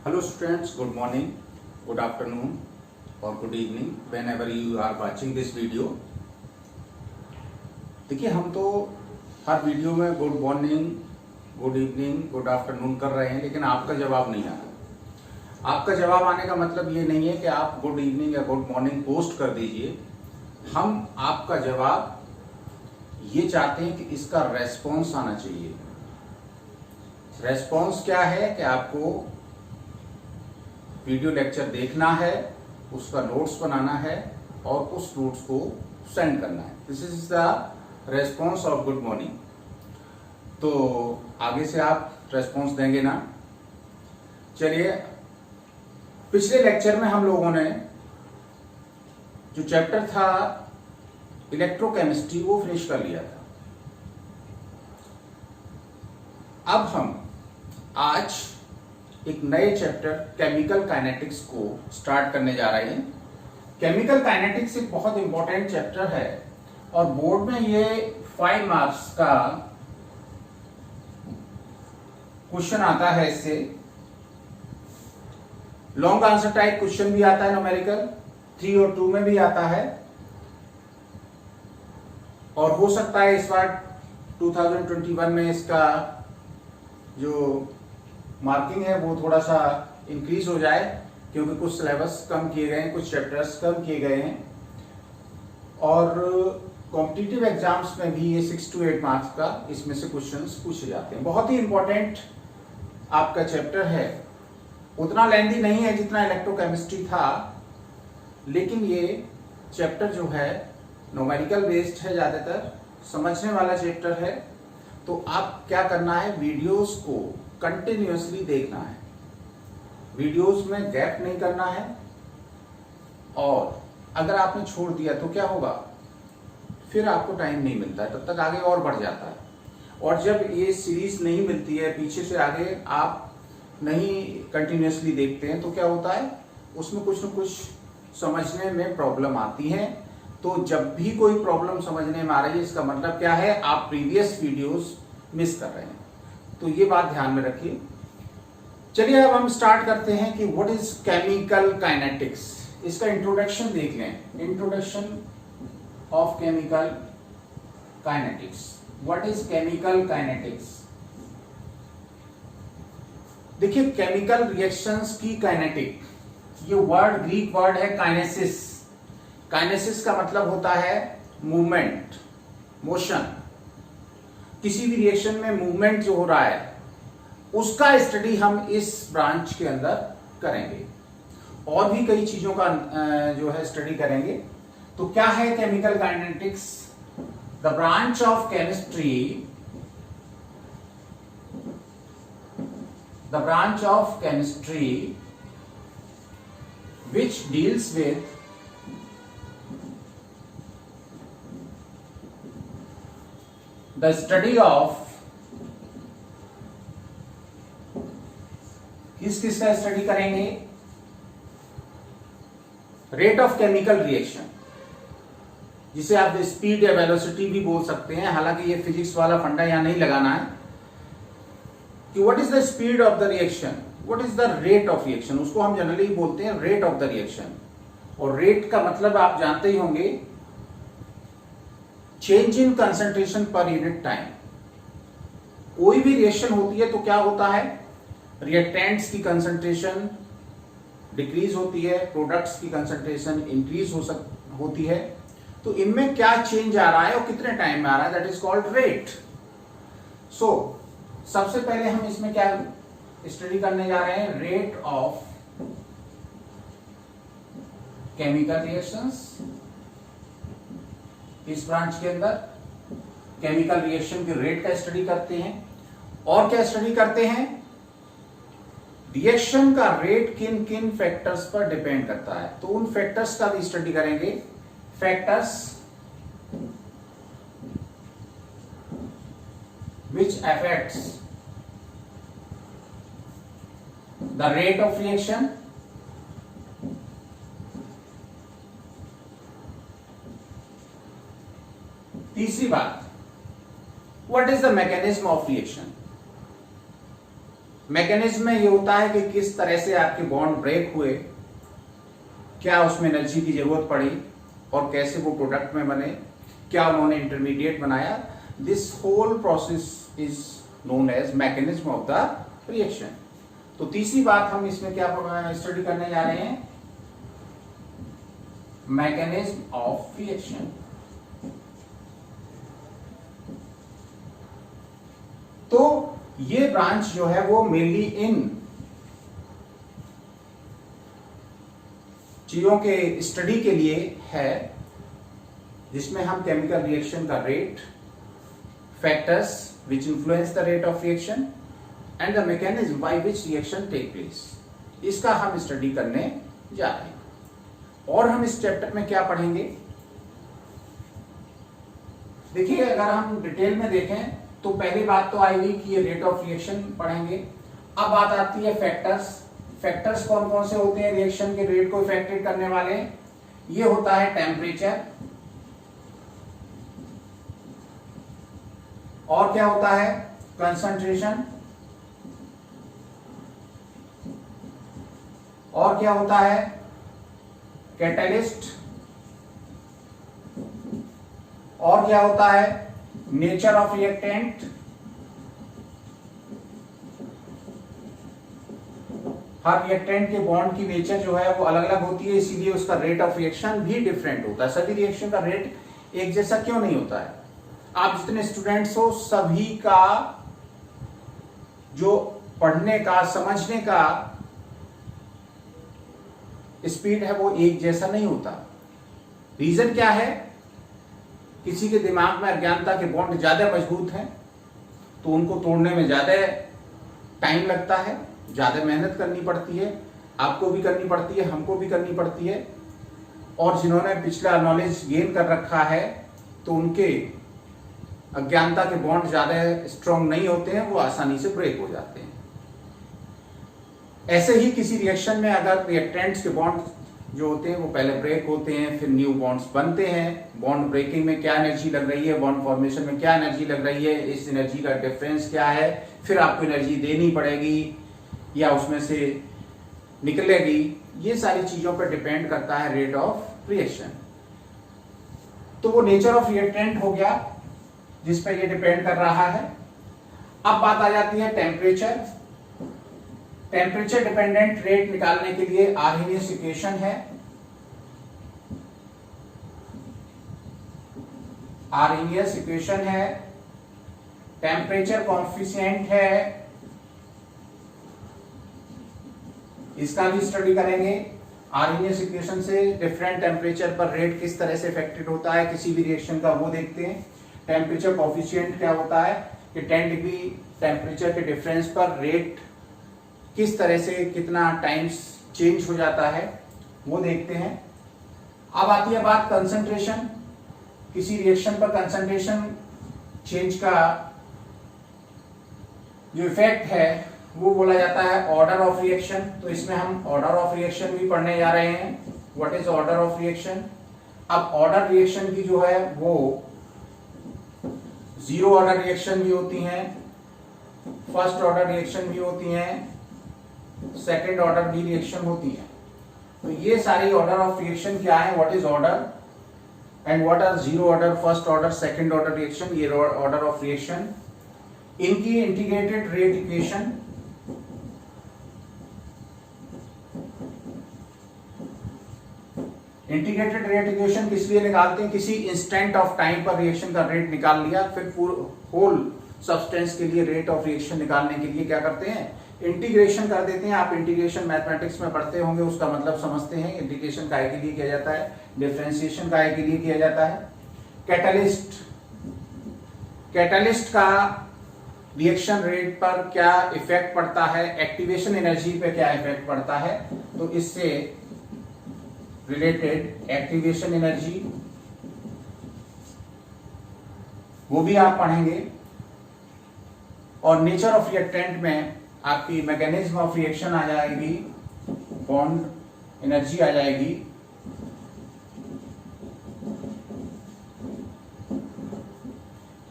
Hello students, good morning, good afternoon or good evening whenever you are watching this video। देखिए हम तो हर video में good morning, good evening, good afternoon कर रहे हैं, लेकिन आपका जवाब नहीं आया। आपका जवाब आने का मतलब ये नहीं है कि आप गुड इवनिंग या गुड मॉर्निंग पोस्ट कर दीजिए। हम आपका जवाब ये चाहते हैं कि इसका रेस्पॉन्स आना चाहिए। रेस्पॉन्स क्या है कि आपको वीडियो लेक्चर देखना है, उसका नोट्स बनाना है और उस नोट्स को सेंड करना है। This is the response of good morning. तो आगे से आप रेस्पॉन्स देंगे ना। चलिए, पिछले लेक्चर में हम लोगों ने जो चैप्टर था इलेक्ट्रोकेमिस्ट्री वो फिनिश कर लिया था। अब हम आज एक नए चैप्टर केमिकल काइनेटिक्स को स्टार्ट करने जा रहे हैं। केमिकल काइनेटिक्स एक बहुत इंपॉर्टेंट चैप्टर है और बोर्ड में ये 5 मार्क्स का क्वेश्चन आता है। इससे लॉन्ग आंसर टाइप क्वेश्चन भी आता है, न्यूमेरिकल 3 और 2 में भी आता है और हो सकता है इस बार 2021 में इसका जो मार्किंग है वो थोड़ा सा इंक्रीज हो जाए, क्योंकि कुछ सिलेबस कम किए गए हैं, कुछ चैप्टर्स कम किए गए हैं और कॉम्पिटिटिव एग्जाम्स में भी ये 6 to 8 मार्क्स का इसमें से क्वेश्चंस पूछे जाते हैं। बहुत ही इंपॉर्टेंट आपका चैप्टर है। उतना लेंथी नहीं है जितना इलेक्ट्रोकेमिस्ट्री था, लेकिन ये चैप्टर जो है न्यूमेरिकल बेस्ड है, ज्यादातर समझने वाला चैप्टर है। तो आप क्या करना है, वीडियोस को कंटिन्यूअसली देखना है, वीडियोस में गैप नहीं करना है। और अगर आपने छोड़ दिया तो क्या होगा, फिर आपको टाइम नहीं मिलता है, तब तक आगे और बढ़ जाता है। और जब ये सीरीज नहीं मिलती है, पीछे से आगे आप नहीं कंटिन्यूअसली देखते हैं, तो क्या होता है, उसमें कुछ न कुछ समझने में प्रॉब्लम आती है। तो जब भी कोई प्रॉब्लम समझने में आ रही है, इसका मतलब क्या है, आप प्रीवियस वीडियोस मिस कर रहे हैं। तो ये बात ध्यान में रखिए। चलिए अब हम स्टार्ट करते हैं कि व्हाट इज केमिकल काइनेटिक्स। इसका इंट्रोडक्शन देख लें। Introduction of chemical kinetics. What is chemical kinetics. देखिए, केमिकल रिएक्शंस की काइनेटिक, ये वर्ड ग्रीक वर्ड है काइनेसिस। काइनेसिस का मतलब होता है मूवमेंट, मोशन। किसी भी रिएक्शन में मूवमेंट जो हो रहा है उसका स्टडी हम इस ब्रांच के अंदर करेंगे और भी कई चीजों का जो है स्टडी करेंगे। तो क्या है chemical kinetics? The branch of chemistry, the branch of chemistry which deals with the study of किस का स्टडी करेंगे, रेट ऑफ केमिकल रिएक्शन, जिसे आप स्पीड या वेलोसिटी भी बोल सकते हैं। हालांकि ये फिजिक्स वाला फंडा यहां नहीं लगाना है कि what is the speed of the reaction, what is the rate of reaction. उसको हम जनरली बोलते हैं रेट ऑफ द रिएक्शन। और रेट का मतलब आप जानते ही होंगे, change in concentration per unit time. कोई भी रिएक्शन होती है तो क्या होता है, रिएक्टेंट्स की कंसंट्रेशन डिक्रीज होती है, प्रोडक्ट्स की कंसंट्रेशन इंक्रीज होती है। तो इनमें क्या चेंज आ रहा है और कितने टाइम में आ रहा है, दैट इज कॉल्ड रेट। सो सबसे पहले हम इसमें क्या स्टडी करने जा रहे हैं, रेट ऑफ केमिकल रिएक्शंस। इस ब्रांच के अंदर केमिकल रिएक्शन के रेट का स्टडी करते हैं। और क्या स्टडी करते हैं, रिएक्शन का रेट किन किन फैक्टर्स पर डिपेंड करता है, तो उन फैक्टर्स का भी स्टडी करेंगे। Factors which affects the rate of reaction, तीसरी बात, what is the mechanism of reaction. Mechanism में ये होता है कि किस तरह से आपके बॉन्ड ब्रेक हुए, क्या उसमें एनर्जी की जरूरत पड़ी और कैसे वो प्रोडक्ट में बने, क्या उन्होंने इंटरमीडिएट बनाया। This whole process is known as mechanism of the reaction. तो तीसरी बात हम इसमें क्या स्टडी करने जा रहे हैं, मैकेनिज्म ऑफ रिएक्शन। तो ये ब्रांच जो है वो मेनली इन चीजों के स्टडी के लिए है, जिसमें हम केमिकल रिएक्शन का rate, factors which influence the rate of reaction and the mechanism by which reaction take place, इसका हम स्टडी करने जा रहे हैं। और हम इस चैप्टर में क्या पढ़ेंगे, देखिए अगर हम डिटेल में देखें तो पहली बात तो आएगी कि ये रेट ऑफ रिएक्शन पढ़ेंगे। अब बात आती है फैक्टर्स। फैक्टर्स कौन कौन से होते हैं रिएक्शन के रेट को इफेक्टेड करने वाले? ये होता है टेम्परेचर, और क्या होता है कंसंट्रेशन, और क्या होता है कैटलिस्ट, और क्या होता है nature of reactant, her reactant के बॉन्ड की नेचर जो है वो अलग अलग होती है, इसीलिए उसका रेट ऑफ रिएक्शन भी डिफरेंट होता है। सभी रिएक्शन का रेट एक जैसा क्यों नहीं होता है? आप जितने स्टूडेंट्स हो सभी का जो पढ़ने का समझने का स्पीड है वो एक जैसा नहीं होता। रीजन क्या है? किसी के दिमाग में अज्ञानता के बॉन्ड ज्यादा मजबूत हैं तो उनको तोड़ने में ज्यादा टाइम लगता है, ज्यादा मेहनत करनी पड़ती है, आपको भी करनी पड़ती है, हमको भी करनी पड़ती है। और जिन्होंने पिछला नॉलेज गेन कर रखा है तो उनके अज्ञानता के बॉन्ड ज्यादा स्ट्रॉन्ग नहीं होते हैं, वो आसानी से ब्रेक हो जाते हैं। ऐसे ही किसी रिएक्शन में अगर रिएक्टेंट्स के बॉन्ड जो होते हैं वो पहले ब्रेक होते हैं, फिर न्यू बॉन्ड्स बनते हैं। बॉन्ड ब्रेकिंग में क्या एनर्जी लग रही है, बॉन्ड फॉर्मेशन में क्या एनर्जी लग रही है, इस एनर्जी का डिफरेंस क्या है, फिर आपको एनर्जी देनी पड़ेगी या उसमें से निकलेगी, ये सारी चीजों पर डिपेंड करता है रेट ऑफ रिएक्शन। तो वो नेचर ऑफ रिएक्टेंट हो गया जिस पर ये डिपेंड कर रहा है। अब बात आ जाती है टेम्परेचर। टेम्परेचर डिपेंडेंट रेट निकालने के लिए आर्हेनियस इक्वेशन है। आर्हेनियस इक्वेशन है, टेम्परेचर कॉएफिशिएंट है, इसका भी स्टडी करेंगे। आर्हेनियस इक्वेशन से डिफरेंट टेम्परेचर पर रेट किस तरह से इफेक्टेड होता है किसी भी रिएक्शन का, वो देखते हैं। टेम्परेचर कॉएफिशिएंट क्या होता है कि 10 डिग्री टेम्परेचर के डिफरेंस पर रेट किस तरह से कितना टाइम्स चेंज हो जाता है, वो देखते हैं। अब आती है बात कंसंट्रेशन। किसी रिएक्शन पर कंसंट्रेशन चेंज का जो इफेक्ट है वो बोला जाता है ऑर्डर ऑफ रिएक्शन। तो इसमें हम ऑर्डर ऑफ रिएक्शन भी पढ़ने जा रहे हैं। What is order of reaction? अब ऑर्डर रिएक्शन की जो है वो जीरो ऑर्डर रिएक्शन भी होती हैं, फर्स्ट ऑर्डर रिएक्शन भी होती हैं, सेकेंड ऑर्डर भी रिएक्शन होती है। तो ये सारी ऑर्डर ऑफ रिएक्शन क्या है, what is order and what are zero order, first order, second order reaction, ये ऑर्डर ऑफ रिएक्शन। इनकी integrated rate equation, integrated rate equation किस लिए निकालते हैं? किसी इंस्टेंट ऑफ टाइम पर रिएक्शन का रेट निकाल लिया, फिर होल सब्सटेंस के लिए रेट ऑफ रिएक्शन निकालने के लिए क्या करते हैं, इंटीग्रेशन कर देते हैं। आप इंटीग्रेशन मैथमेटिक्स में पढ़ते होंगे, उसका मतलब समझते हैं। इंटीग्रेशन काय के लिए किया जाता है, डिफरेंशिएशन काय के लिए किया जाता है। कैटलिस्ट, कैटलिस्ट का रिएक्शन रेट पर क्या इफेक्ट पड़ता है, एक्टिवेशन एनर्जी पे क्या इफेक्ट पड़ता है, तो इससे रिलेटेड एक्टिवेशन एनर्जी वो भी आप पढ़ेंगे। और नेचर ऑफ रिएक्टेंट में आपकी मैकेनिज्म ऑफ रिएक्शन आ जाएगी, बॉन्ड एनर्जी आ जाएगी।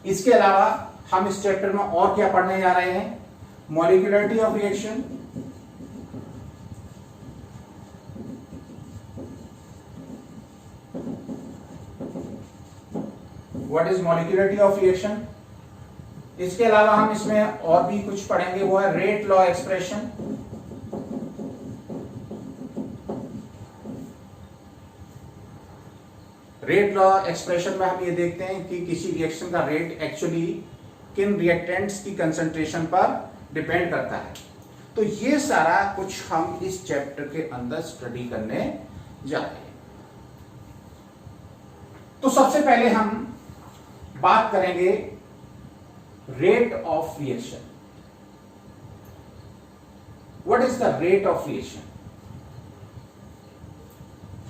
इसके अलावा हम इस चैप्टर में और क्या पढ़ने जा रहे हैं, molecularity of reaction, what is molecularity of reaction। इसके अलावा हम इसमें और भी कुछ पढ़ेंगे, वो है rate law expression, rate law expression में हम ये देखते हैं कि किसी रिएक्शन का रेट एक्चुअली किन रिएक्टेंट्स की कंसंट्रेशन पर डिपेंड करता है। तो ये सारा कुछ हम इस चैप्टर के अंदर स्टडी करने जा रहे हैं। तो सबसे पहले हम बात करेंगे rate of reaction. What is the rate of reaction.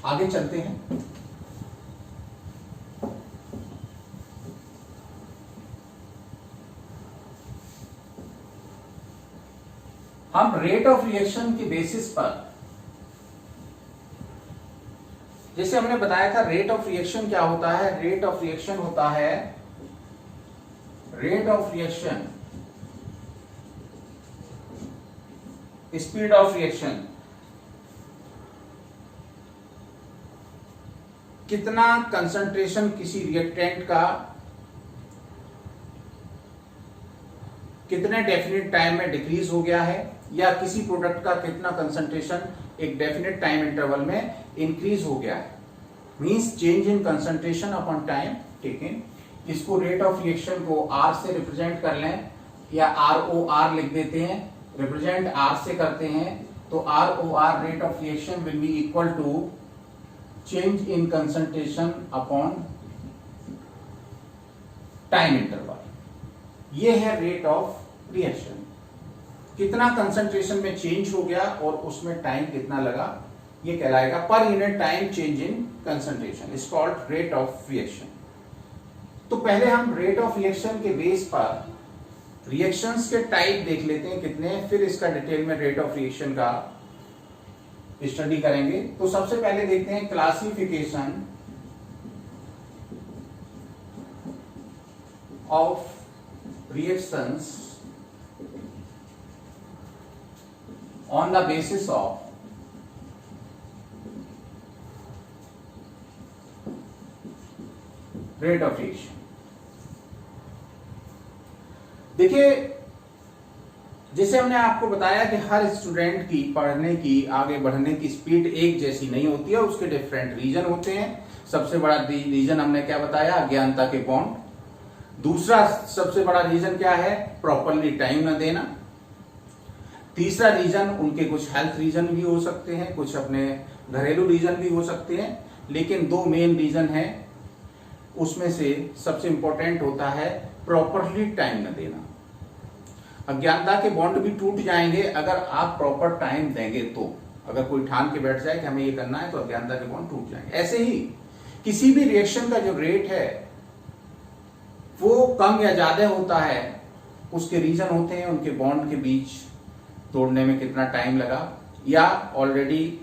आगे चलते हैं। हम रेट ऑफ रिएक्शन के बेसिस पर, जैसे हमने बताया था रेट ऑफ रिएक्शन क्या होता है। रेट ऑफ रिएक्शन होता है, rate of reaction speed of reaction, कितना कंसंट्रेशन किसी रिएक्टेंट का कितने डेफिनेट टाइम में डिक्रीज हो गया है, या किसी प्रोडक्ट का कितना कंसंट्रेशन एक डेफिनेट टाइम इंटरवल में इंक्रीज हो गया है, means change in concentration upon time taken. इसको रेट ऑफ रिएक्शन को R से रिप्रेजेंट कर लें, या ROR लिख देते हैं, रिप्रेजेंट R से करते हैं, तो ROR rate of reaction will be equal to change in concentration upon time interval. ये है रेट ऑफ रिएक्शन, कितना कंसंट्रेशन में चेंज हो गया और उसमें टाइम कितना लगा, ये कहलाएगा per unit time change in concentration, is called rate of reaction. तो पहले हम रेट ऑफ रिएक्शन के बेस पर रिएक्शंस के टाइप देख लेते हैं कितने, फिर इसका डिटेल में रेट ऑफ रिएक्शन का स्टडी करेंगे। तो सबसे पहले देखते हैं classification of reactions on the basis of rate of reaction। देखिए, जैसे हमने आपको बताया कि हर स्टूडेंट की पढ़ने की, आगे बढ़ने की स्पीड एक जैसी नहीं होती है, उसके डिफरेंट रीजन होते हैं। सबसे बड़ा रीजन हमने क्या बताया, अज्ञानता के बॉन्ड। दूसरा सबसे बड़ा रीजन क्या है, प्रॉपरली टाइम न देना। तीसरा रीजन उनके कुछ हेल्थ रीजन भी हो सकते हैं, कुछ अपने घरेलू रीजन भी हो सकते हैं, लेकिन दो मेन रीजन है, उसमें से सबसे इंपॉर्टेंट होता है प्रॉपरली टाइम न देना। अज्ञानता के बॉन्ड भी टूट जाएंगे अगर आप प्रॉपर टाइम देंगे तो। अगर कोई ठान के बैठ जाए कि हमें ये करना है, तो अज्ञानता के बॉन्ड टूट जाएंगे। ऐसे ही किसी भी रिएक्शन का जो रेट है वो कम या ज्यादा होता है, उसके रीजन होते हैं उनके बॉन्ड के बीच तोड़ने में कितना टाइम लगा, या ऑलरेडी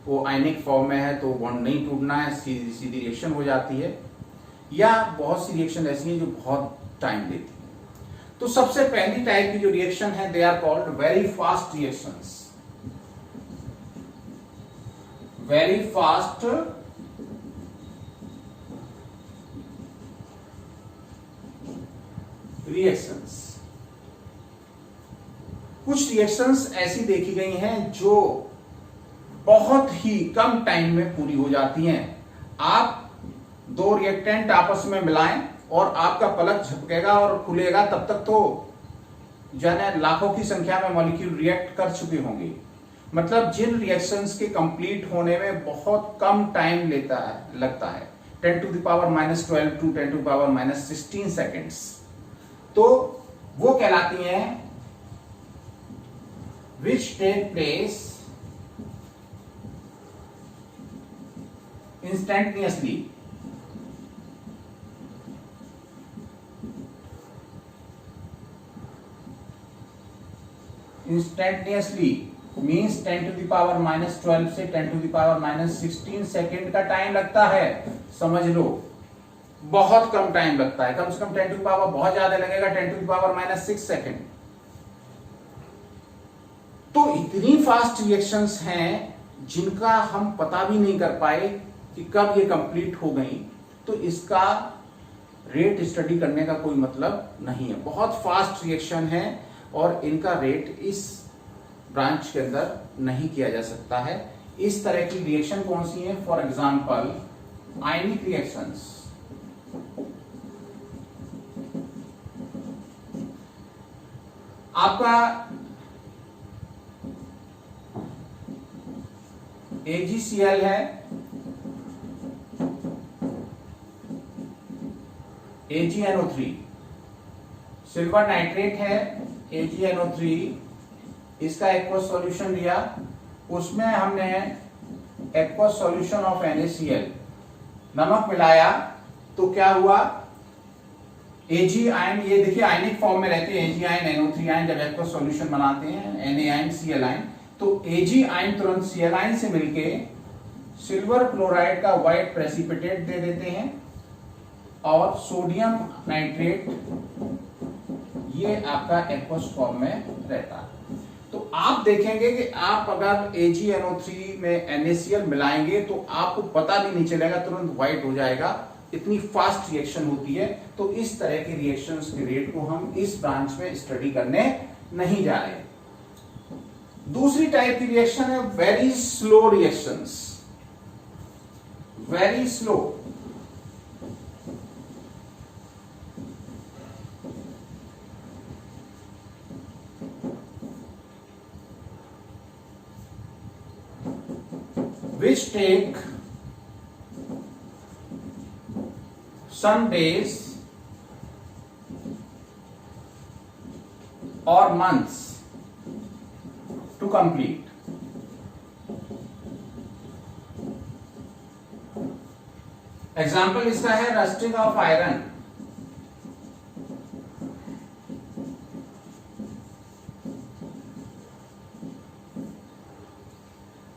वो आयनिक फॉर्म में है तो बॉन्ड नहीं टूटना है, सीधी सीधी रिएक्शन हो जाती है, या बहुत सी रिएक्शन ऐसी हैं जो बहुत टाइम लेती है। तो सबसे पहली टाइप की जो रिएक्शन है, they are called very fast reactions. Very fast reactions. कुछ रिएक्शंस ऐसी देखी गई हैं जो बहुत ही कम टाइम में पूरी हो जाती हैं। आप दो रिएक्टेंट आपस में मिलाएं और आपका पलक झपकेगा और खुलेगा, तब तक तो जाने लाखों की संख्या में मॉलिक्यूल रिएक्ट कर चुके होंगे। मतलब जिन रिएक्शंस के कंप्लीट होने में बहुत कम टाइम लगता है 10 to the power -12 to 10 to the power -16 seconds, तो वो कहलाती हैं which take place instantaneously। Instantaneously means 10 to the power -12 से 10 to the power -16 सेकेंड का टाइम लगता है। समझ लो, बहुत कम टाइम लगता है, कम से कम 10 to the power बहुत ज्यादा लगेगा, 10 to the power -6 सेकेंड। तो इतनी फास्ट रिएक्शंस हैं जिनका हम पता भी नहीं कर पाए कि कब ये कंप्लीट हो गई, तो इसका रेट स्टडी करने का कोई मतलब नहीं है। बहुत फास्ट रिएक्शन है और इनका रेट इस ब्रांच के अंदर नहीं किया जा सकता है। इस तरह की रिएक्शन कौन सी है? For example ionic reactions. आपका AgCl है, AgNO3, सिल्वर नाइट्रेट है AgNO3, इसका एक्वस सॉल्यूशन लिया, उसमें हमने एक्वस सॉल्यूशन ऑफ NaCl नमक मिलाया, तो क्या हुआ? Ag आयन, ये देखिए आयनिक फॉर्म में रहते हैं Ag आयन, NO3 आयन, जब एक्वस सॉल्यूशन बनाते हैं Na आयन, Cl आयन, तो Ag आयन तुरंत Cl आयन से मिलके सिल्वर क्लोराइड का व्हाइट प्रेसिपिटेट दे देते हैं और सोडियम नाइट्रेट ये आपका एक्वस फॉर्म में रहता है। तो आप देखेंगे कि आप अगर AgNO3 में NaCl मिलाएंगे तो आपको पता भी नहीं चलेगा, तुरंत व्हाइट हो जाएगा, इतनी फास्ट रिएक्शन होती है। तो इस तरह के रिएक्शंस के रेट को हम इस ब्रांच में स्टडी करने नहीं जा रहे। दूसरी टाइप की रिएक्शन है very slow reactions. Very slow, which take some days or months to complete. Example इसका है रस्टिंग ऑफ आयरन।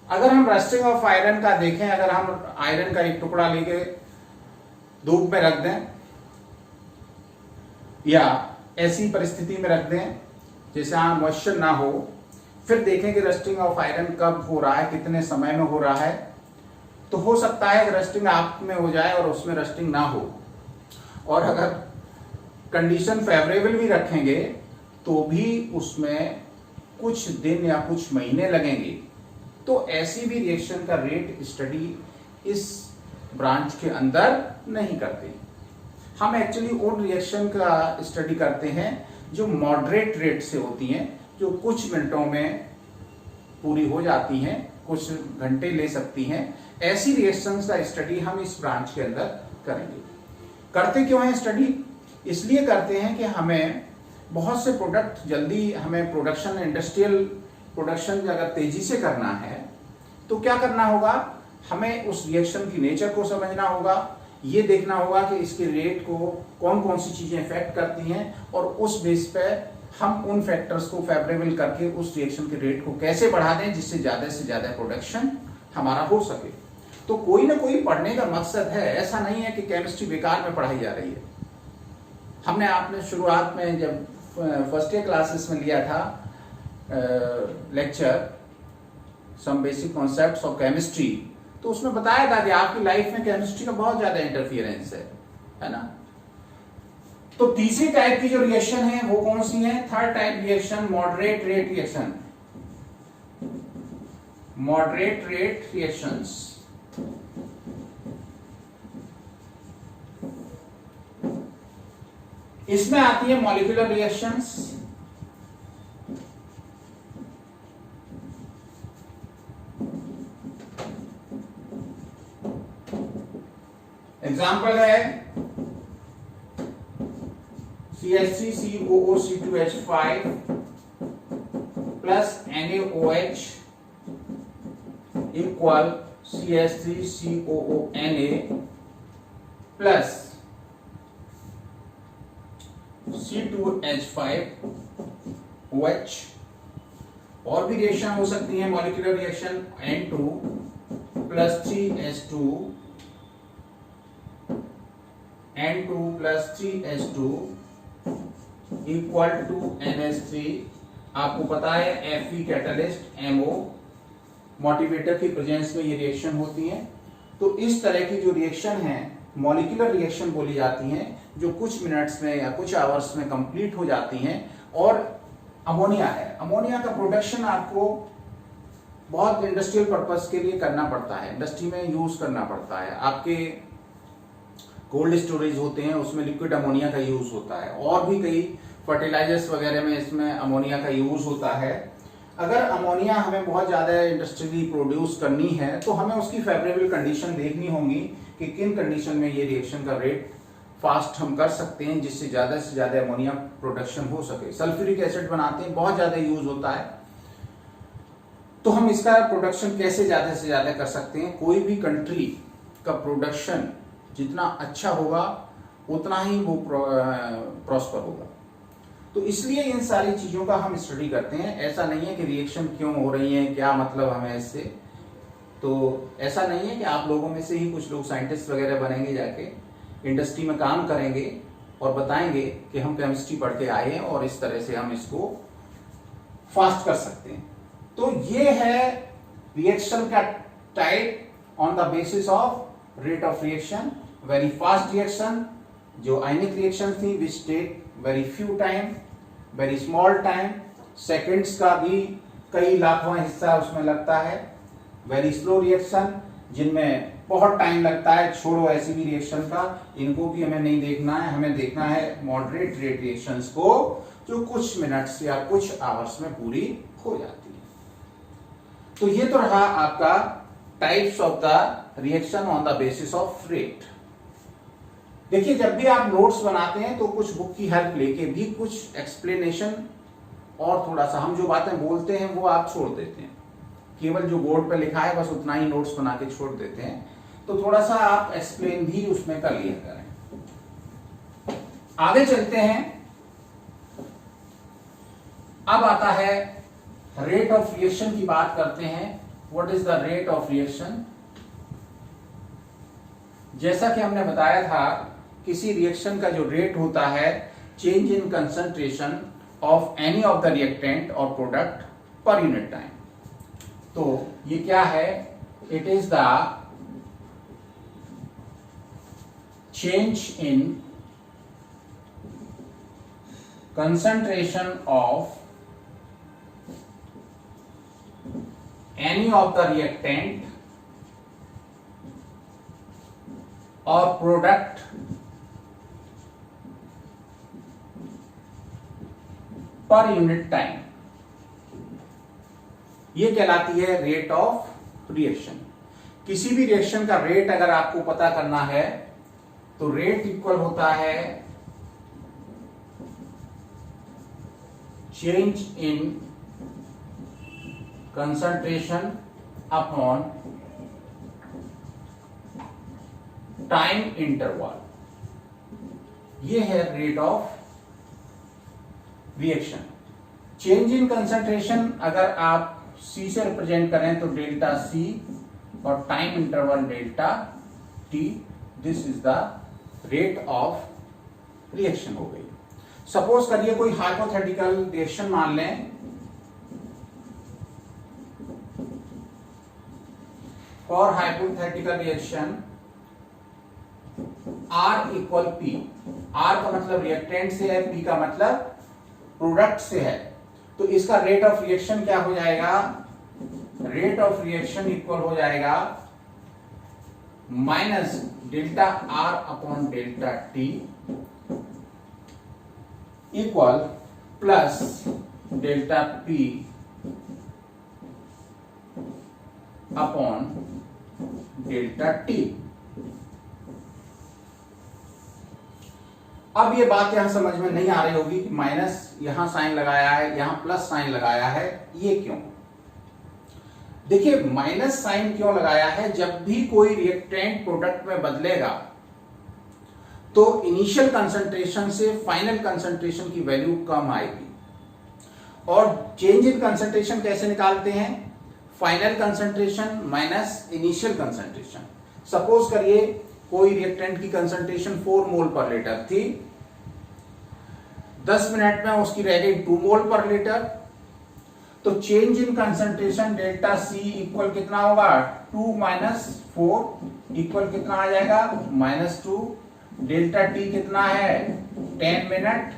अगर हम रस्टिंग ऑफ आयरन का देखें, अगर हम आयरन का एक टुकड़ा लेके धूप में रख दें या ऐसी परिस्थिति में रख दें जैसे मॉइस्चर ना हो, फिर देखें कि रस्टिंग ऑफ आयरन कब हो रहा है, कितने समय में हो रहा है, तो हो सकता है कि रस्टिंग आप में हो जाए और उसमें रस्टिंग ना हो। और अगर कंडीशन फेवरेबल भी रखेंगे तो भी उसमें कुछ दिन या कुछ महीने लगेंगे। तो ऐसी भी रिएक्शन का रेट स्टडी इस ब्रांच के अंदर नहीं करते। हम एक्चुअली उन रिएक्शन का स्टडी करते हैं जो मॉडरेट रेट से होती हैं, जो कुछ मिनटों में पूरी हो जाती हैं, कुछ घंटे ले सकती हैं। ऐसी रिएक्शंस का स्टडी हम इस ब्रांच के अंदर करेंगे। करते क्यों है स्टडी? इसलिए करते हैं कि हमें बहुत से प्रोडक्ट जल्दी, हमें प्रोडक्शन, इंडस्ट्रियल प्रोडक्शन अगर तेजी से करना है तो क्या करना होगा? हमें उस रिएक्शन की नेचर को समझना होगा, ये देखना होगा कि इसके रेट को कौन कौन सी चीजें इफेक्ट करती हैं और उस बेस पे हम उन फैक्टर्स को फेवरेबल करके उस रिएक्शन के रेट को कैसे बढ़ा दें जिससे ज्यादा से ज्यादा प्रोडक्शन हमारा हो सके। तो कोई ना कोई पढ़ने का मकसद है, ऐसा नहीं है कि केमिस्ट्री बेकार में पढ़ाई जा रही है। हमने आपने शुरुआत में जब फर्स्ट ईयर क्लासेस में लिया था lecture some basic concepts of chemistry, तो उसमें बताया था कि आपकी लाइफ में केमिस्ट्री का बहुत ज्यादा इंटरफियरेंस है ना। तो तीसरी टाइप की जो रिएक्शन है वो कौन सी है? Third type reaction moderate rate reaction. Moderate rate reactions, इसमें आती है मॉलिक्यूलर रिएक्शंस, एग्जाम्पल है CH3COOC2H5 plus NaOH equal CH3COONA plus C2H5OH। और भी रिएक्शन हो सकती है molecular reaction, N2 plus 3H2, N2 plus 3H2 equal to NH3 आपको पता है Fe कैटलिस्ट MO मोटिवेटर की प्रेजेंस में ये रिएक्शन होती हैं। तो इस तरह की जो रिएक्शन है मॉलिक्यूलर रिएक्शन बोली जाती हैं, जो कुछ मिनट्स में या कुछ आवर्स में कंप्लीट हो जाती हैं। और अमोनिया है, अमोनिया का प्रोडक्शन आपको बहुत इंडस्ट्रियल पर्पस के लिए करना पड़ता है, इंडस्ट्री में यूज करना पड़ता है। आपके कोल्ड स्टोरेज होते हैं उसमें लिक्विड अमोनिया का यूज होता है, और भी कई फर्टिलाइजर्स वगैरह में इसमें अमोनिया का यूज होता है। अगर अमोनिया हमें बहुत ज्यादा इंडस्ट्रियली प्रोड्यूस करनी है तो हमें उसकी फेवरेबल कंडीशन देखनी होगी कि किन कंडीशन में ये रिएक्शन का रेट फास्ट हम कर सकते हैं जिससे ज्यादा से ज्यादा अमोनिया प्रोडक्शन हो सके। सल्फ्यूरिक एसिड बनाते हैं, बहुत ज्यादा यूज होता है, तो हम इसका प्रोडक्शन कैसे ज्यादा से ज्यादा कर सकते हैं। कोई भी कंट्री का प्रोडक्शन जितना अच्छा होगा उतना ही वो प्रॉस्पर होगा। तो इसलिए इन सारी चीजों का हम स्टडी करते हैं। ऐसा नहीं है कि रिएक्शन क्यों हो रही है, क्या मतलब हमें इससे, तो ऐसा नहीं है कि आप लोगों में से ही कुछ लोग साइंटिस्ट वगैरह बनेंगे, जाके इंडस्ट्री में काम करेंगे और बताएंगे कि हम केमिस्ट्री पढ़ के आए हैं और इस तरह से हम इसको फास्ट कर सकते हैं। तो ये है रिएक्शन का type on the basis of rate of reaction. Very fast reaction जो आयनिक रिएक्शन थी which take very few time, very small time, seconds का भी कई लाखवां हिस्सा उसमें लगता है। वेरी स्लो रिएक्शन जिनमें बहुत टाइम लगता है, छोड़ो ऐसी भी रिएक्शन का, इनको भी हमें नहीं देखना है, हमें देखना है मॉडरेट रेट रिएक्शंस को जो कुछ मिनट्स या कुछ आवर्स में पूरी हो जाती है। तो ये तो रहा आपका types of the reaction on the basis of rate. देखिए जब भी आप नोट्स बनाते हैं तो कुछ बुक की हेल्प लेके भी कुछ एक्सप्लेनेशन और थोड़ा सा हम जो बातें बोलते हैं वो आप छोड़ देते हैं, केवल जो बोर्ड पे लिखा है बस उतना ही नोट्स बना के छोड़ देते हैं। तो थोड़ा सा आप एक्सप्लेन भी उसमें कर लिया करें। आगे चलते हैं। अब आता है रेट ऑफ रिएक्शन की बात करते हैं। What is the rate of reaction? जैसा कि हमने बताया था किसी रिएक्शन का जो रेट होता है change in concentration of any of the reactant और प्रोडक्ट पर यूनिट टाइम। तो ये क्या है? It is the change in concentration of any of the reactant और प्रोडक्ट पर यूनिट टाइम, ये कहलाती है रेट ऑफ रिएक्शन। किसी भी रिएक्शन का रेट अगर आपको पता करना है तो रेट इक्वल होता है change in concentration upon time interval. ये है rate of reaction. Change in concentration अगर आप C से रिप्रेजेंट करें तो डेल्टा C और time interval delta T, this is the rate of reaction हो गई। सपोज करिए कोई हाइपोथेटिकल रिएक्शन मान लें, for hypothetical reaction R equal P। R का मतलब रिएक्टेंट से है, P का मतलब प्रोडक्ट से है, तो इसका रेट ऑफ रिएक्शन क्या हो जाएगा? रेट ऑफ रिएक्शन इक्वल हो जाएगा minus delta R upon delta T equal plus delta P upon delta T। अब ये बात यहां समझ में नहीं आ रही होगी कि माइनस यहां साइन लगाया है, यहां प्लस साइन लगाया है, ये क्यों? देखिए माइनस साइन क्यों लगाया है? जब भी कोई रिएक्टेंट प्रोडक्ट में बदलेगा तो इनिशियल कंसंट्रेशन से फाइनल कंसंट्रेशन की वैल्यू कम आएगी। और चेंज इन कंसंट्रेशन कैसे निकालते हैं? Final concentration minus initial concentration. Suppose करिए कोई रिएक्टेंट की कंसंट्रेशन 4 मोल पर लीटर थी, 10 मिनट में उसकी रह गई 2 मोल पर लीटर, तो change in concentration delta C equal कितना होगा 2 माइनस 4 इक्वल कितना आ जाएगा -2। डेल्टा टी कितना है 10 मिनट।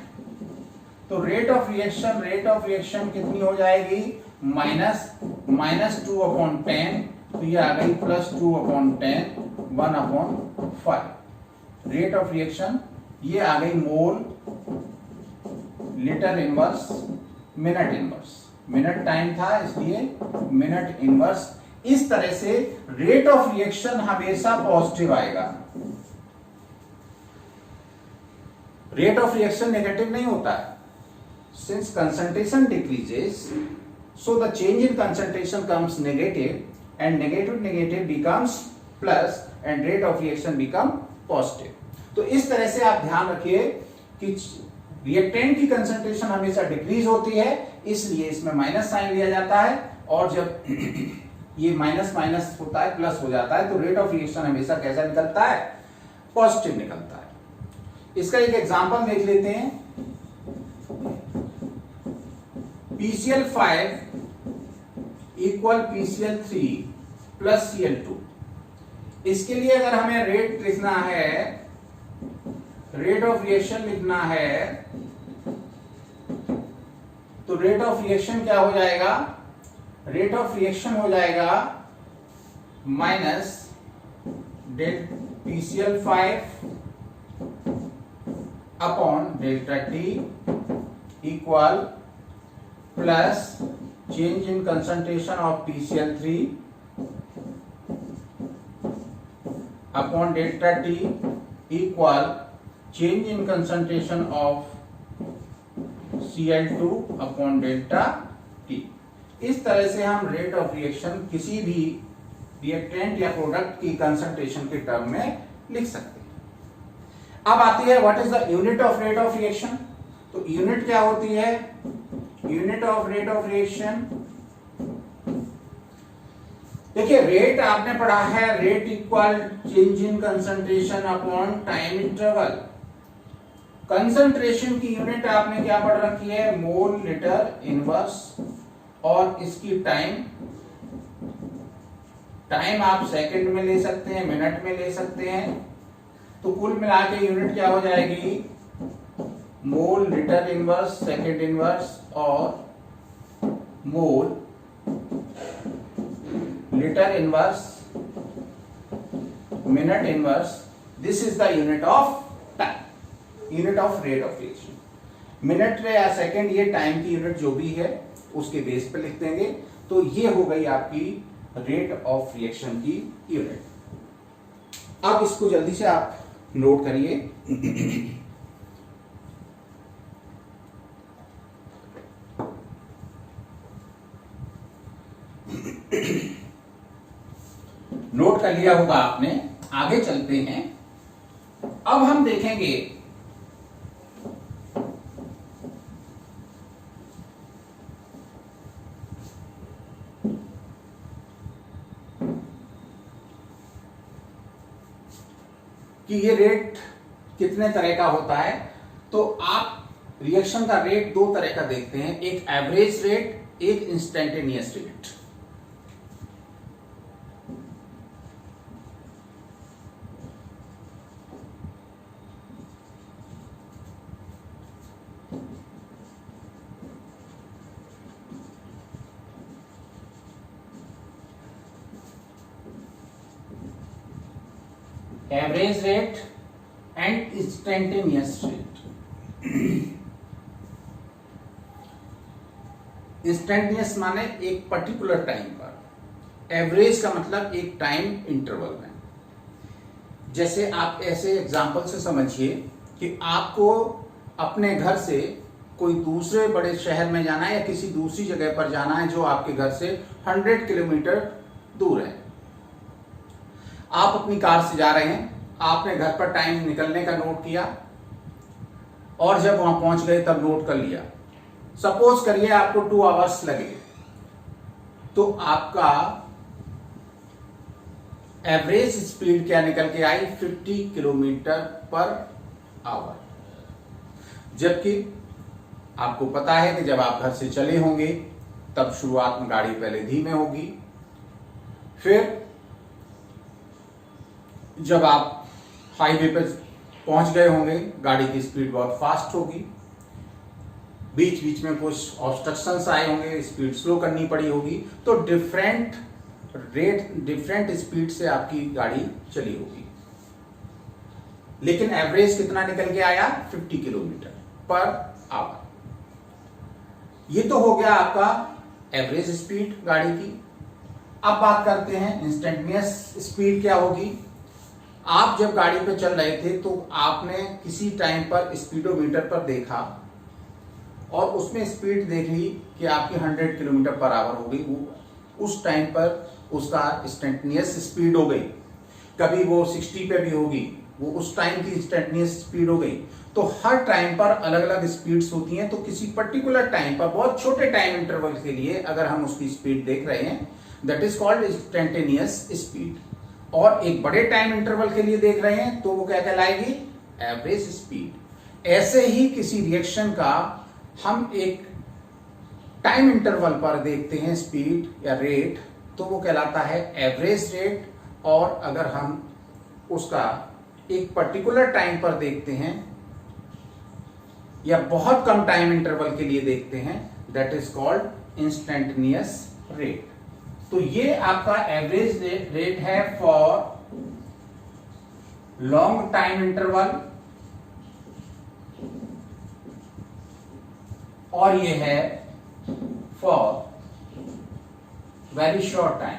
तो रेट ऑफ रिएक्शन कितनी हो जाएगी -2 अपॉन 10, तो ये आ गई +2 अपॉन 10 1/5। रेट ऑफ रिएक्शन ये आ गई मोल litre inverse minute inverse. Minute time था इसलिए मिनट इनवर्स। इस तरह से रेट ऑफ रिएक्शन हमेशा पॉजिटिव आएगा। रेट ऑफ रिएक्शन नेगेटिव नहीं होता है। Since concentration decreases so the change in concentration comes negative and negative becomes plus and rate of reaction become positive। तो इस तरह से आप ध्यान रखिए कि रिएक्टेंट की कंसंट्रेशन हमेशा डिक्रीज होती है, इसलिए इसमें माइनस साइन लिया जाता है, और जब ये माइनस माइनस होता है प्लस हो जाता है तो रेट ऑफ रिएक्शन हमेशा कैसा निकलता है पॉजिटिव निकलता है। इसका एक एग्जांपल देख लेते हैं। PCl5 equal PCl3 plus Cl2। इसके लिए अगर हमें रेट लिखना है, रेट ऑफ रिएक्शन लिखना है, तो रेट ऑफ रिएक्शन क्या हो जाएगा, रेट ऑफ रिएक्शन हो जाएगा minus del PCl5 upon delta T equal plus change in concentration of PCl3 upon delta T equal change in concentration of Cl2 upon delta T. इस तरह से हम rate of reaction किसी भी reactant या product की कंसंट्रेशन के term में लिख सकते हैं। अब आती है what is the unit of rate of reaction. तो यूनिट क्या होती है, unit of rate of reaction, देखिए रेट आपने पढ़ा है, rate equal change in concentration upon time interval. Concentration की यूनिट आपने क्या पढ़ रखी है, मोल लीटर इनवर्स, और इसकी टाइम आप सेकंड में ले सकते हैं, मिनट में ले सकते हैं। तो कुल मिला के यूनिट क्या हो जाएगी, mole litre inverse second inverse और mole litre inverse minute inverse. This is the unit of time, unit of rate of reaction. Minute या सेकंड ये टाइम की यूनिट जो भी है उसके बेस पे लिख देंगे। तो ये हो गई आपकी रेट ऑफ रिएक्शन की यूनिट। अब इसको जल्दी से आप नोट करिए। नोट कर लिया होगा आपने, आगे चलते हैं। अब हम देखेंगे कि ये रेट कितने तरह का होता है। तो आप रिएक्शन का रेट दो तरह का देखते हैं, एक एवरेज रेट, एक instantaneous rate. Average rate and instantaneous rate. Instantaneous माने एक पर्टिकुलर टाइम पर, एवरेज का मतलब एक टाइम इंटरवल में। जैसे आप ऐसे एग्जांपल से समझिए कि आपको अपने घर से कोई दूसरे बड़े शहर में जाना है या किसी दूसरी जगह पर जाना है जो आपके घर से 100 किलोमीटर दूर है। आप अपनी कार से जा रहे हैं, आपने घर पर टाइम निकलने का नोट किया और जब वहां पहुंच गए तब नोट कर लिया। सपोज करिए आपको 2 आवर्स लगे, तो आपका एवरेज स्पीड क्या निकल के आई, 50 किलोमीटर पर आवर। जबकि आपको पता है कि जब आप घर से चले होंगे तब शुरुआत में गाड़ी पहले धीमे होगी, फिर जब आप हाईवे पे पहुंच गए होंगे गाड़ी की स्पीड बहुत फास्ट होगी, बीच बीच में कुछ ऑब्स्ट्रक्शंस आए होंगे, स्पीड स्लो करनी पड़ी होगी, तो डिफरेंट स्पीड से आपकी गाड़ी चली होगी। लेकिन एवरेज कितना निकल के आया? 50 किलोमीटर पर आवर। ये तो हो गया आपका एवरेज स्पीड गाड़ी की। अब बात करते हैं इंस्टेंटेनियस स्पीड क्या होगी। आप जब गाड़ी पे चल रहे थे तो आपने किसी टाइम पर स्पीडोमीटर पर देखा और उसमें स्पीड देख ली कि आपकी 100 किलोमीटर पर आवर हो गई, वो उस टाइम पर उसका इंस्टेंटेनियस स्पीड हो गई। कभी वो 60 पे भी होगी, वो उस टाइम की इंस्टेंटेनियस स्पीड हो गई। तो हर टाइम पर अलग अलग स्पीड्स होती हैं, तो किसी पर्टिकुलर टाइम पर बहुत छोटे टाइम इंटरवल के लिए अगर हम उसकी स्पीड देख रहे हैं, that is called instantaneous speed. और एक बड़े टाइम इंटरवल के लिए देख रहे हैं तो वो क्या कहलाएगी? Average speed. ऐसे ही किसी रिएक्शन का हम एक टाइम इंटरवल पर देखते हैं स्पीड या रेट, तो वो कहलाता है एवरेज रेट। और अगर हम उसका एक पर्टिकुलर टाइम पर देखते हैं या बहुत कम टाइम इंटरवल के लिए देखते हैं, that is called instantaneous rate. तो ये आपका एवरेज रेट है फॉर लॉन्ग टाइम इंटरवल, और ये है फॉर वेरी शॉर्ट टाइम।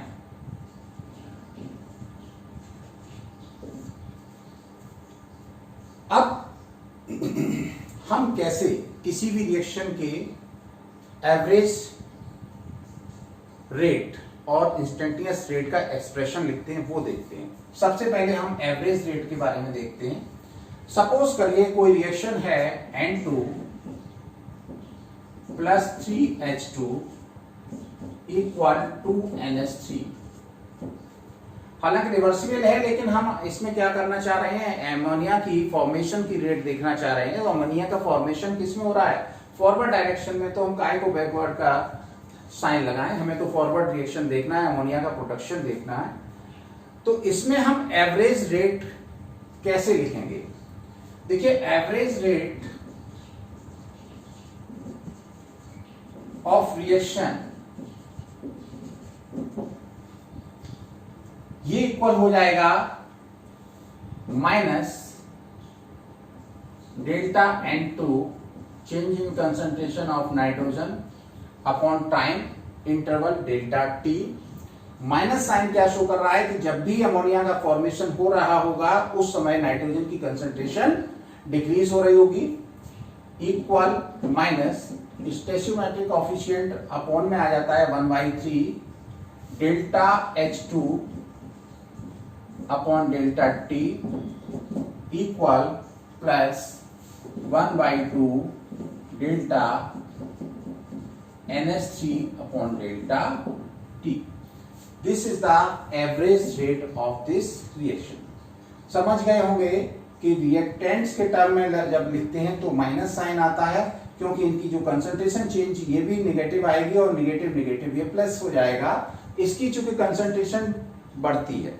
अब हम कैसे किसी भी रिएक्शन के एवरेज रेट और इंस्टेंटेनियस रेट का एक्सप्रेशन लिखते हैं वो देखते हैं। सबसे पहले हम एवरेज रेट के बारे में देखते हैं। सपोज करिए कोई रिएक्शन है N2 plus 3H2 equal to NH3। हालांकि रिवर्सिबल है, लेकिन हम इसमें क्या करना चाह रहे हैं? अमोनिया की फॉर्मेशन की रेट देखना चाह रहे हैं। तो अमोनिया का फॉर्मेशन किस में हो रहा है? फॉरवर्ड डायरेक्शन में। तो हम काहे को बैकवर्ड का साइन लगाएं? हमें तो फॉरवर्ड रिएक्शन देखना है, अमोनिया का प्रोडक्शन देखना है। तो इसमें हम एवरेज रेट कैसे लिखेंगे? देखिए, एवरेज रेट ऑफ रिएक्शन ये इक्वल हो जाएगा minus delta N2 change in concentration of nitrogen upon time interval delta T। Minus sign क्या शो कर रहा है कि जब भी अमोनिया का फॉर्मेशन हो रहा होगा उस समय नाइट्रोजन की कंसंट्रेशन डिक्रीज हो रही होगी, इक्वल माइनस स्टोइचियोमेट्रिक कोएफिशिएंट अपॉन में आ जाता है 1/3 delta H2 upon delta T equal plus 1/2 delta NH3 upon delta T। This is the average rate of this reaction. समझ गए होंगे कि रिएक्टेंट्स के टर्म में जब लिखते हैं तो माइनस साइन आता है, क्योंकि इनकी जो कंसंट्रेशन चेंज ये भी नेगेटिव आएगी और नेगेटिव नेगेटिव ये प्लस हो जाएगा। इसकी चूंकि कंसंट्रेशन बढ़ती है,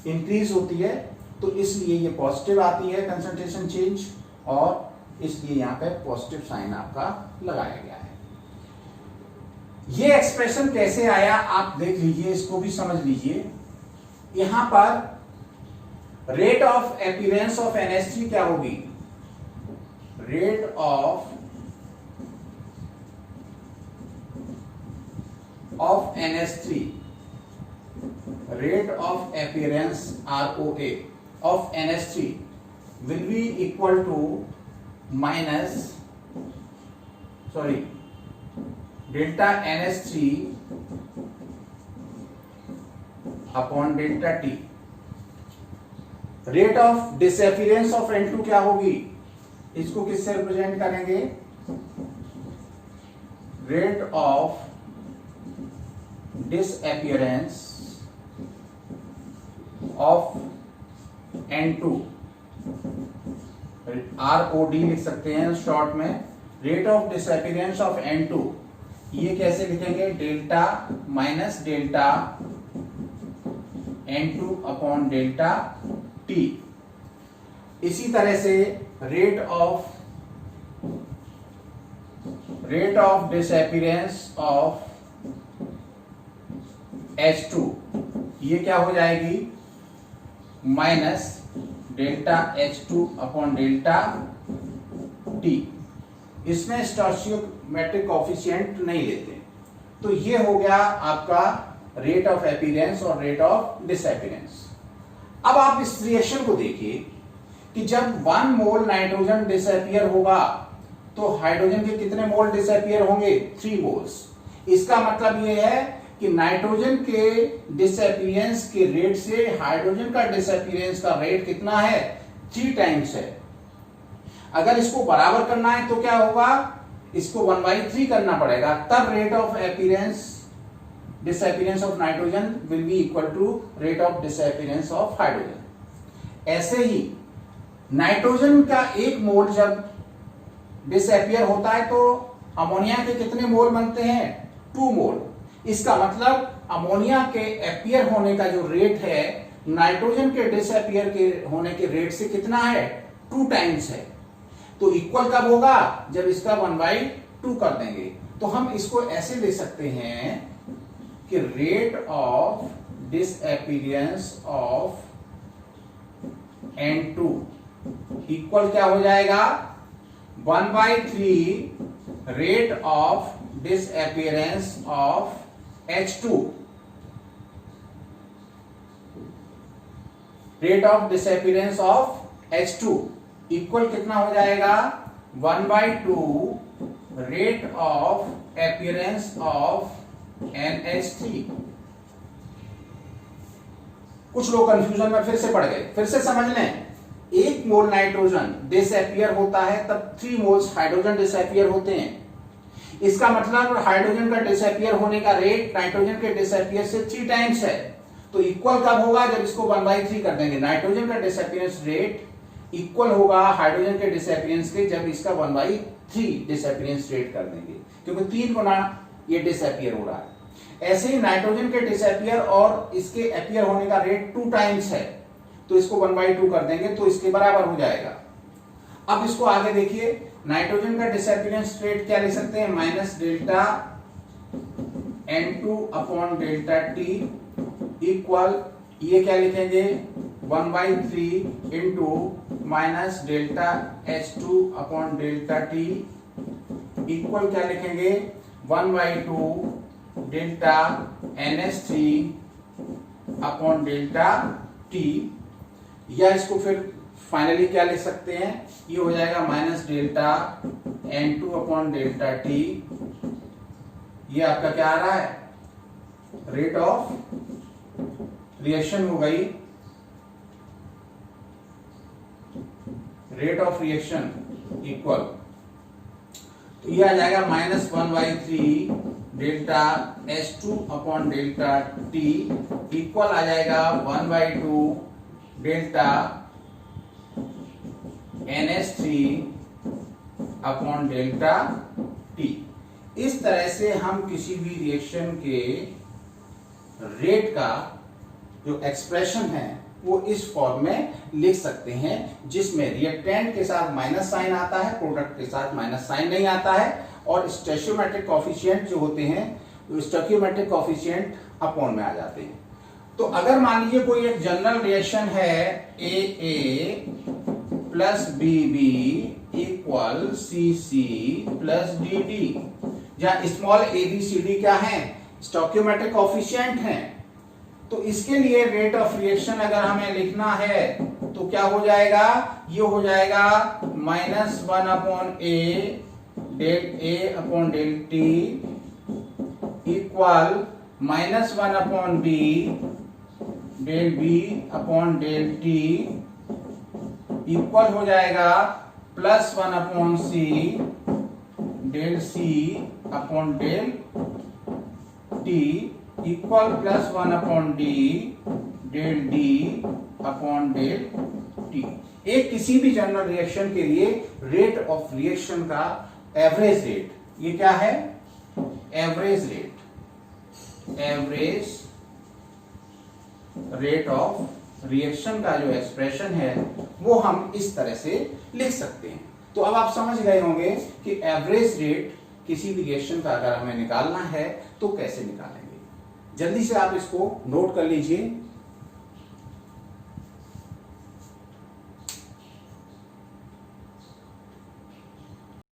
इंक्रीज होती है, तो इसलिए ये पॉजिटिव आती है कंसंट्रेशन चेंज, और इसलिए यहाँ पे पॉजिटिव साइन आपका लगाया गया है। ये एक्सप्रेशन कैसे आया आप देख लीजिए, इसको भी समझ लीजिए। यहां पर rate of appearance of NH3 क्या होगी? Rate of NH3, rate of appearance ROA of NH3 will be equal to delta NH3 upon delta T। Rate of disappearance of N2 क्या होगी? इसको किससे रिप्रेजेंट करेंगे? Rate of disappearance of N2, ROD लिख सकते हैं शॉर्ट में। Rate of disappearance of N2 ये कैसे लिखेंगे, delta minus delta N2 upon delta T। इसी तरह से rate of disappearance of H2, ये क्या हो जाएगी, minus delta H2 upon delta T। इसमें स्टोइचियोमेट्रिक कोफिशिएंट नहीं लेते। तो ये हो गया आपका रेट ऑफ अपीयरेंस और रेट ऑफ डिसअपीयरेंस। अब आप इस रिएक्शन को देखिए कि जब 1 मोल नाइट्रोजन डिसअपीयर होगा तो हाइड्रोजन के कितने मोल डिसअपीयर होंगे, 3 मोल्स। इसका मतलब ये है कि नाइट्रोजन के डिसअपीयरेंस के रेट से हाइड्रोजन का डिसअपीयरेंस का रेट कितना है, 3 टाइम्स है। अगर इसको बराबर करना है तो क्या होगा, इसको 1/3 करना पड़ेगा, तब rate of disappearance of nitrogen will be equal to rate of disappearance of hydrogen. ऐसे ही नाइट्रोजन का 1 मोल जब डिसअपीयर होता है तो अमोनिया के कितने मोल बनते हैं, 2 मोल। इसका मतलब अमोनिया के अपीयर होने का जो रेट है नाइट्रोजन के डिसअपीयर के होने के रेट से कितना है, 2 टाइम्स है। तो इक्वल कब होगा, जब इसका 1/2 कर देंगे। तो हम इसको ऐसे ले सकते हैं कि rate of disappearance of N2 equal क्या हो जाएगा, 1/3 rate of disappearance of H2। Rate of disappearance of H2 equal कितना हो जाएगा, 1/2 rate of appearance of NH3। कुछ लोग कंफ्यूजन में फिर से पड़ गए, फिर से समझ लें। 1 मोल नाइट्रोजन डिसअपीयर होता है तब 3 मोल्स हाइड्रोजन डिसअपीयर होते हैं। इसका मतलब हाइड्रोजन का डिसअपीयर होने का रेट नाइट्रोजन के डिसअपीयर से 3 टाइम्स है। तो इक्वल कब होगा, जब इसको 1/3 कर देंगे। नाइट्रोजन का डिसअपीयरेंस रेट इक्वल होगा हाइड्रोजन के डिसअपीयरेंस के जब इसका 1/3 डिसअपीयरेंस रेट कर देंगे, क्योंकि 3 गुना ये डिसअपीयर हो रहा है। ऐसे ही नाइट्रोजन के डिसअपीयर और इसके अपीयर होने का रेट 2 टाइम्स है, तो इसको 1/2 कर देंगे तो इसके बराबर हो जाएगा। अब इसको आगे देखिए, नाइट्रोजन का डिसअपीयरेंस रेट क्या ले सकते हैं, minus delta N2 upon delta T equal, ये क्या लिखेंगे, 1/3 into minus delta H2 upon delta T equal क्या लिखेंगे, 1/2 delta NH3 upon delta T। या इसको फिर फाइनली क्या लिख सकते हैं, ये हो जाएगा minus delta N2 upon delta T। ये आपका क्या आ रहा है, रेट ऑफ रिएक्शन हो गई, रेट ऑफ रिएक्शन इक्वल, तो ये आ जाएगा -1/3 delta H2 upon delta T equal आ जाएगा 1/2 delta NH3 upon delta T। इस तरह से हम किसी भी रिएक्शन के रेट का जो एक्सप्रेशन है वो इस फॉर्म में लिख सकते हैं, जिसमें रिएक्टेंट के साथ माइनस साइन आता है, प्रोडक्ट के साथ माइनस साइन नहीं आता है, और स्टोइचियोमेट्रिक कोएफिशिएंट जो होते हैं वो स्टोइचियोमेट्रिक कोएफिशिएंट अपॉन में आ जाते हैं। तो अगर मान लीजिए कोई एक जनरल रिएक्शन है AA plus BB equal CC plus DD, जहां स्मॉल ABCD क्या है, स्टोइचियोमेट्रिक कोएफिशिएंट हैं। तो इसके लिए रेट ऑफ रिएक्शन अगर हमें लिखना है तो क्या हो जाएगा, ये हो जाएगा -1 upon A del A upon del T equal -1 upon B del B upon del T equal हो जाएगा +1 upon C del C upon del T equal +1 upon D del D upon del T। एक किसी भी general reaction के लिए rate of reaction का average rate ये क्या है, एवरेज रेट ऑफ रिएक्शन का जो एक्सप्रेशन है वो हम इस तरह से लिख सकते हैं। तो अब आप समझ गए होंगे कि एवरेज रेट किसी भी रिएक्शन का अगर हमें निकालना है तो कैसे निकालेंगे। जल्दी से आप इसको नोट कर लीजिए।